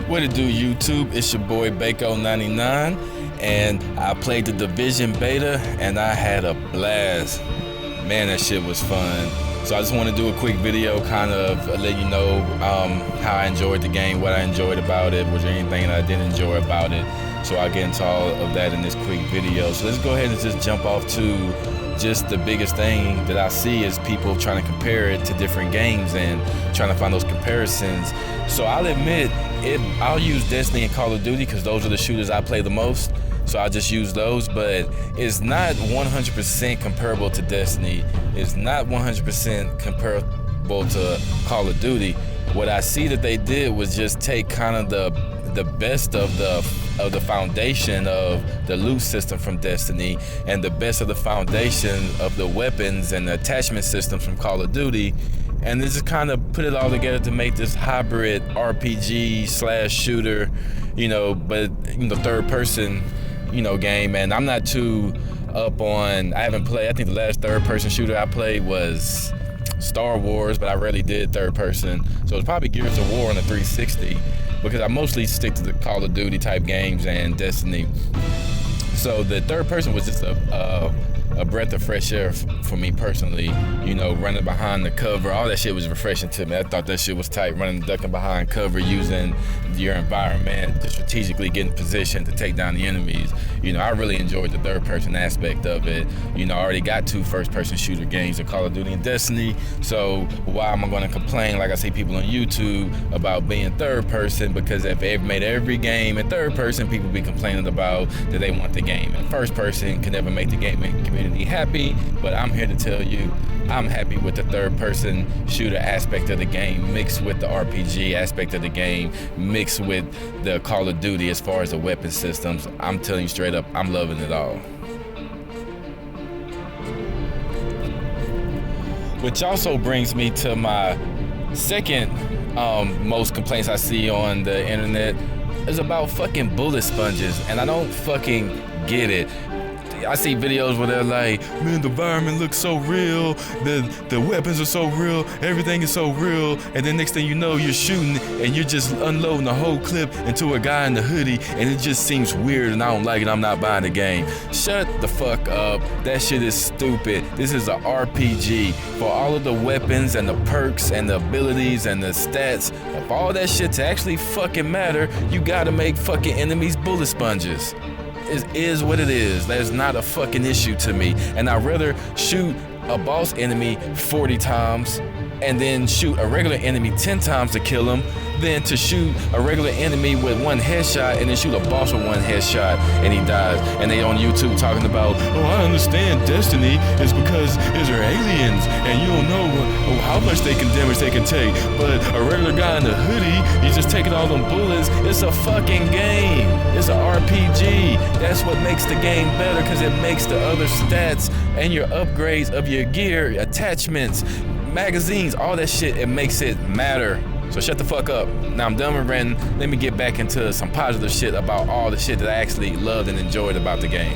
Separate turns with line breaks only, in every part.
What it do, YouTube? It's your boy Bako99, and I played the Division beta, and I had a blast. Man, that shit was fun. So I just want to do a quick video, kind of let you know how I enjoyed the game, what I enjoyed about it, was there anything that I didn't enjoy about it. So I'll get into all of that in this quick video. So let's go ahead and just jump off to just the biggest thing that I see is people trying to compare it to different games and trying to find those comparisons. So I'll admit, I'll use Destiny and Call of Duty because those are the shooters I play the most. So I'll just use those, but it's not 100% comparable to Destiny. It's not 100% comparable to Call of Duty. What I see that they did was just take kind of the best of the foundation of the loot system from Destiny and the best of the foundation of the weapons and the attachment systems from Call of Duty, and they just kind of put it all together to make this hybrid RPG / shooter, but third person, game. And I'm not too up on, I haven't played, I think the last third person shooter I played was Star Wars, but I rarely did third person. So it's probably Gears of War on the 360 because I mostly stick to the Call of Duty type games and Destiny. So the third person was just a breath of fresh air for me personally. Running behind the cover, all that shit was refreshing to me. I thought that shit was tight, ducking behind cover, using your environment to strategically get in position to take down the enemies. I really enjoyed the third person aspect of it. I already got 2 first person shooter games in Call of Duty and Destiny, so why am I going to complain like I see people on YouTube about being third person? Because if they made every game in third person, people be complaining about that they want the game in first person, can never make the gaming community happy. But I'm here to tell you, I'm happy with the third person shooter aspect of the game mixed with the RPG aspect of the game mixed with the Call of Duty as far as the weapon systems. I'm telling you straight up, I'm loving it all. Which also brings me to my second most complaints I see on the internet is about fucking bullet sponges, and I don't fucking get it. I see videos where they're like, man, the environment looks so real, the weapons are so real, everything is so real, and then next thing you know, you're shooting and you're just unloading the whole clip into a guy in the hoodie, and it just seems weird and I don't like it, I'm not buying the game. Shut the fuck up, that shit is stupid. This is an RPG. For all of the weapons and the perks and the abilities and the stats, for all that shit to actually fucking matter, you gotta make fucking enemies bullet sponges. It is what it is. That's not a fucking issue to me. And I'd rather shoot a boss enemy 40 times and then shoot a regular enemy 10 times to kill him than to shoot a regular enemy with 1 headshot and then shoot a boss with 1 headshot and he dies. And they on YouTube talking about, oh, I understand Destiny is because these are aliens and you don't know how much they can damage they can take. But a regular guy in the hoodie, he's just taking all them bullets. It's a fucking game. It's an RPG. That's what makes the game better, because it makes the other stats and your upgrades of your gear, attachments, magazines, all that shit, it makes it matter. So shut the fuck up. Now I'm done with ranting. Let me get back into some positive shit about all the shit that I actually loved and enjoyed about the game.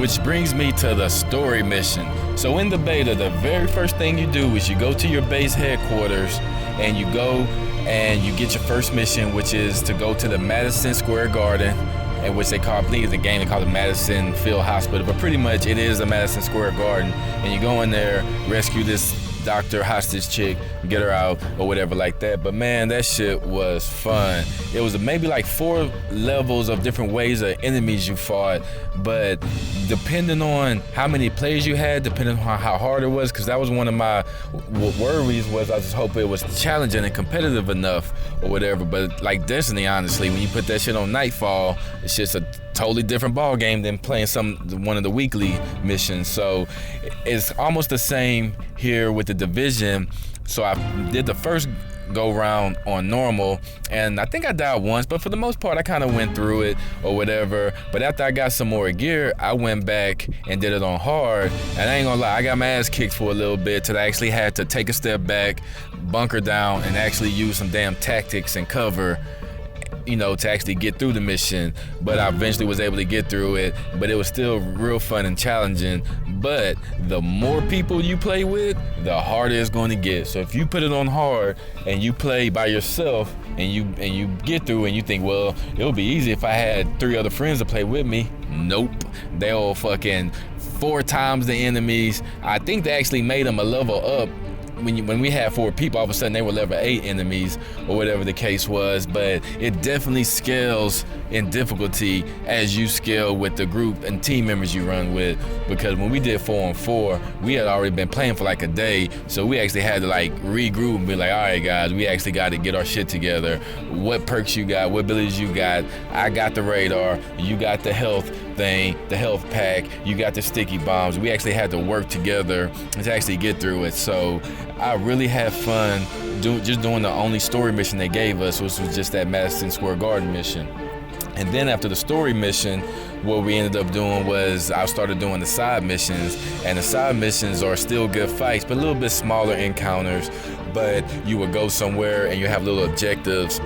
Which brings me to the story mission. So in the beta, the very first thing you do is you go to your base headquarters and you go and you get your first mission, which is to go to the Madison Square Garden, in which they call, I believe the game they call it Madison Field Hospital, but pretty much it is a Madison Square Garden. And you go in there, rescue this doctor hostage chick, get her out or whatever like that. But man, that shit was fun. It was maybe like 4 levels of different ways of enemies you fought, but depending on how many players you had, depending on how hard it was, because that was one of my worries, was I just hope it was challenging and competitive enough or whatever. But like Destiny, honestly, when you put that shit on Nightfall, it's just a totally different ball game than playing one of the weekly missions. So it's almost the same here with the Division. So I did the first go round on normal, and I think I died once, but for the most part I kind of went through it or whatever. But after I got some more gear, I went back and did it on hard, and I ain't gonna lie, I got my ass kicked for a little bit till I actually had to take a step back, bunker down, and actually use some damn tactics and cover to actually get through the mission, but I eventually was able to get through it. But it was still real fun and challenging. But the more people you play with, the harder it's going to get. So if you put it on hard and you play by yourself and you get through and you think, well, it would be easy if I had 3 other friends to play with me. Nope. They'll fucking 4 times the enemies. I think they actually made them a level up. When we had 4 people, all of a sudden they were level 8 enemies or whatever the case was. But it definitely scales in difficulty as you scale with the group and team members you run with. Because when we did 4-on-4, we had already been playing for like a day, so we actually had to like regroup and be like, all right guys, we actually got to get our shit together. What perks you got? What abilities you got? I got the radar. You got the health thing, the health pack. You got the sticky bombs. We actually had to work together to actually get through it. So I really had fun just doing the only story mission they gave us, which was just that Madison Square Garden mission. And then after the story mission, what we ended up doing was I started doing the side missions, and the side missions are still good fights, but a little bit smaller encounters. But you would go somewhere and you have little objectives.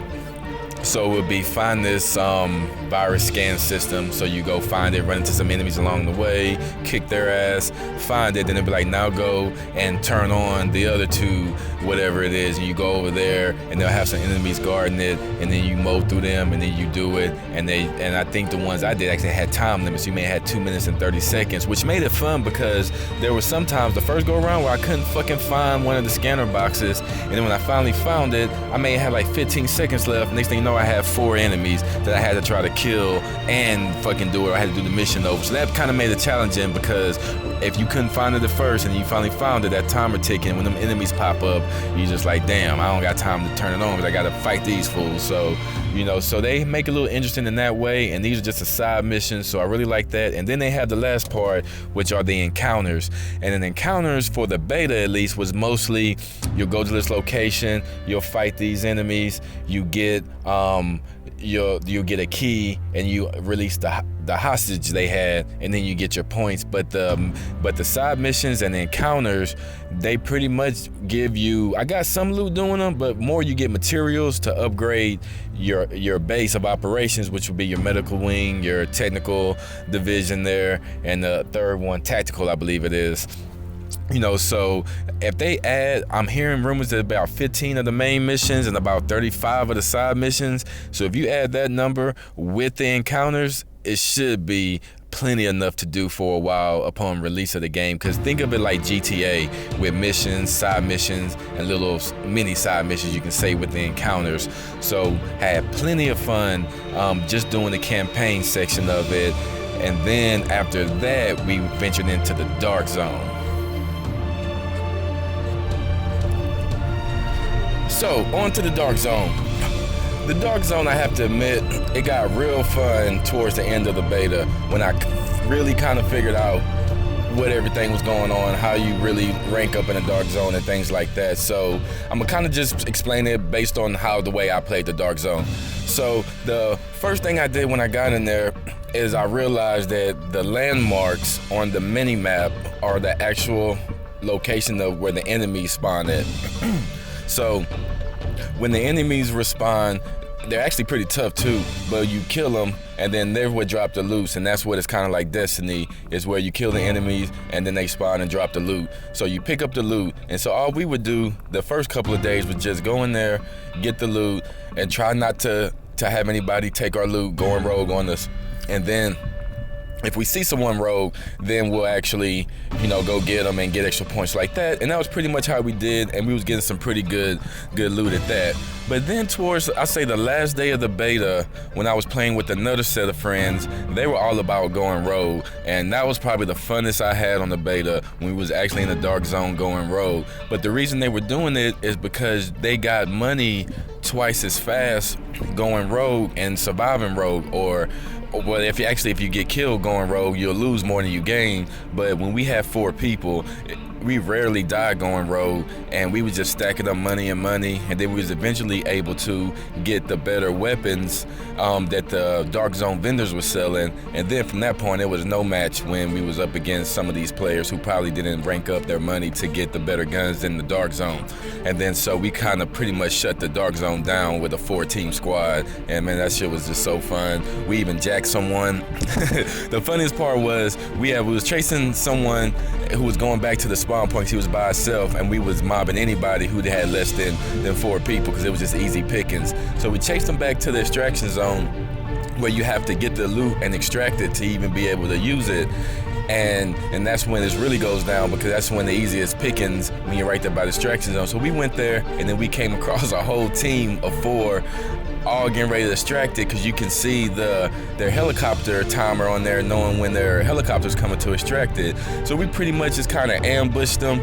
So it would be find this virus scan system. So you go find it, run into some enemies along the way, kick their ass, find it, then it'd be like, now go and turn on the other 2, whatever it is. And you go over there and they'll have some enemies guarding it, and then you mow through them and then you do it. And I think the ones I did actually had time limits. You may have had 2 minutes and 30 seconds, which made it fun because there were sometimes the first go around where I couldn't fucking find one of the scanner boxes. And then when I finally found it, I may have like 15 seconds left. Next thing you know, I had 4 enemies that I had to try to kill and fucking do it. I had to do the mission over. So that kind of made it challenging, because if you couldn't find it at first and you finally found it, that timer ticking, when them enemies pop up, you just like, damn, I don't got time to turn it on because I got to fight these fools. So, so they make it a little interesting in that way, and these are just a side missions, so I really like that. And then they have the last part, which are the encounters. And then encounters for the beta, at least, was mostly you'll go to this location, you'll fight these enemies, you get you'll get a key and you release the hostage they had, and then you get your points. But the side missions and the encounters, they pretty much give you, I got some loot doing them, but more you get materials to upgrade your base of operations, which would be your medical wing, your technical division there, and the third one, tactical, I believe it is. So if they add, I'm hearing rumors that about 15 of the main missions and about 35 of the side missions. So if you add that number with the encounters, it should be plenty enough to do for a while upon release of the game. Because think of it like GTA with missions, side missions, and little mini side missions you can say with the encounters. So had plenty of fun just doing the campaign section of it. And then after that, we ventured into the Dark Zone. So, on to the Dark Zone. The Dark Zone, I have to admit, it got real fun towards the end of the beta when I really kind of figured out what everything was going on, how you really rank up in the Dark Zone and things like that. So, I'm gonna kind of just explain it based on the way I played the Dark Zone. So, the first thing I did when I got in there is I realized that the landmarks on the mini-map are the actual location of where the enemies spawn at. So when the enemies respawn, they're actually pretty tough too, but you kill them and then they're what drop the loot, and that's what it's kind of like Destiny, is where you kill the enemies and then they spawn and drop the loot. So you pick up the loot, and so all we would do the first couple of days was just go in there, get the loot, and try not to have anybody take our loot, going rogue on us. And then if we see someone rogue, then we'll actually, go get them and get extra points like that. And that was pretty much how we did, and we was getting some pretty good loot at that. But then towards, I say the last day of the beta, when I was playing with another set of friends, they were all about going rogue. And that was probably the funnest I had on the beta, when we was actually in the Dark Zone going rogue. But the reason they were doing it is because they got money twice as fast going rogue and surviving rogue, or well, if you get killed going rogue, you'll lose more than you gain. But when we have 4 people, we rarely died going rogue, and we was just stacking up money, and then we was eventually able to get the better weapons that the Dark Zone vendors were selling. And then from that point, it was no match when we was up against some of these players who probably didn't rank up their money to get the better guns in the Dark Zone. And then so we kind of pretty much shut the Dark Zone down with a 4-team squad, and man, that shit was just so fun. We even jacked someone. The funniest part was we was chasing someone who was going back to the spawn points. He was by himself, and we was mobbing anybody who had less than 4 people because it was just easy pickings. So we chased him back to the extraction zone where you have to get the loot and extract it to even be able to use it. And that's when it really goes down, because that's when the easiest pickings, when you're right there by the extraction zone. So we went there, and then we came across a whole team of 4 all getting ready to extract it, because you can see their helicopter timer on there, knowing when their helicopter's coming to extract it. So we pretty much just kind of ambushed them,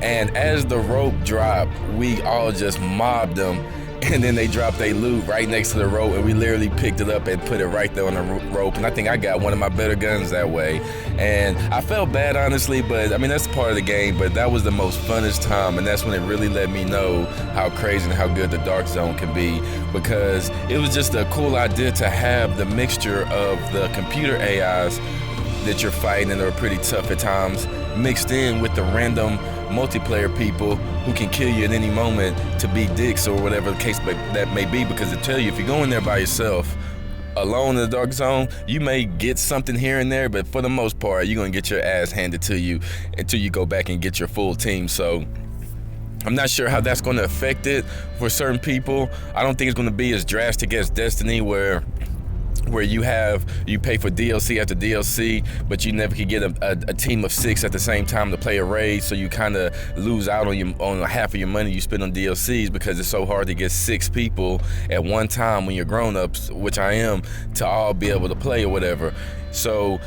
and as the rope dropped, we all just mobbed them. And then they dropped their loot right next to the rope, and we literally picked it up and put it right there on the rope. And I think I got one of my better guns that way. And I felt bad, honestly, but I mean, that's part of the game. But that was the most funnest time, and that's when it really let me know how crazy and how good the Dark Zone can be, because it was just a cool idea to have the mixture of the computer AIs that you're fighting, and they're pretty tough at times, mixed in with the random multiplayer people who can kill you at any moment to be dicks or whatever the case that may be. Because I tell you, if you go in there by yourself, alone in the Dark Zone, you may get something here and there, but for the most part, you're gonna get your ass handed to you until you go back and get your full team. So I'm not sure how that's going to affect it for certain people. I don't think it's going to be as drastic as Destiny, where you pay for DLC after DLC, but you never could get a team of 6 at the same time to play a raid, so you kind of lose out on half of your money you spend on DLCs, because it's so hard to get 6 people at one time when you're grown-ups, which I am, to all be able to play or whatever. So,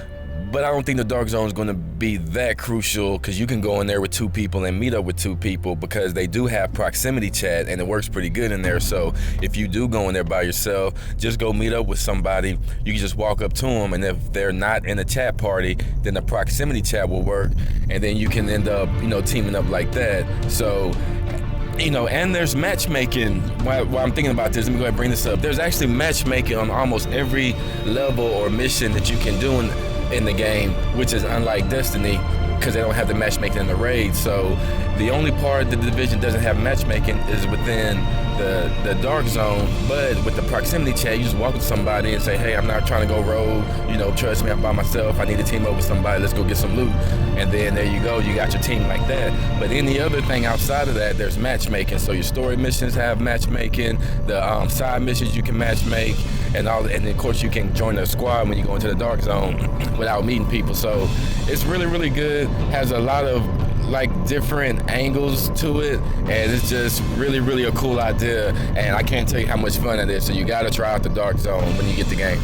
but I don't think the Dark Zone is going to be that crucial, because you can go in there with 2 people and meet up with 2 people, because they do have proximity chat and it works pretty good in there. So if you do go in there by yourself, just go meet up with somebody. You can just walk up to them, and if they're not in a chat party, then the proximity chat will work, and then you can end up, teaming up like that. So, and there's matchmaking. While I'm thinking about this, let me go ahead and bring this up. There's actually matchmaking on almost every level or mission that you can do in the game, which is unlike Destiny, because they don't have the matchmaking in the raid. So the only part that the Division doesn't have matchmaking is within the Dark Zone. But with the proximity chat, you just walk with somebody and say, hey, I'm not trying to go rogue, trust me, I'm by myself, I need to team up with somebody, let's go get some loot. And then there you go, you got your team like that. But any other thing outside of that, there's matchmaking. So your story missions have matchmaking, the side missions you can matchmake, and of course you can join a squad when you go into the Dark Zone without meeting people. So it's really, really good, has a lot of different angles to it, and it's just really, really a cool idea, and I can't tell you how much fun it is. So you gotta try out the Dark Zone when you get the game.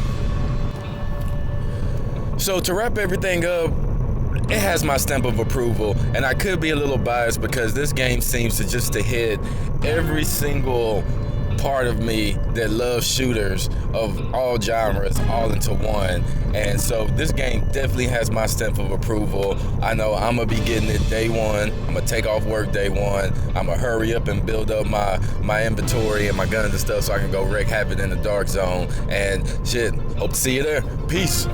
So to wrap everything up, it has my stamp of approval, and I could be a little biased because this game seems to hit every single part of me that loves shooters of all genres all into one. And so this game definitely has my stamp of approval. I know I'm gonna be getting it day one. I'm gonna take off work day one. I'm gonna hurry up and build up my inventory and my guns and stuff so I can go wreak havoc in the Dark Zone. And shit, hope to see you there. Peace.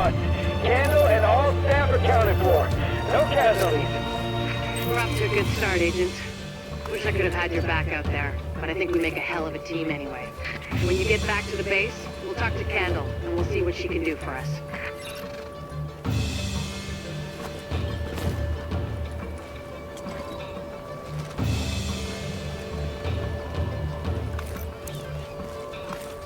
lost. Candle and all staff accounted for. No casualties.
We're off to a good start, Agent. Wish I could have had your back out there, but I think we make a hell of a team anyway. When you get back to the base, we'll talk to Candle, and we'll see what she can do for us.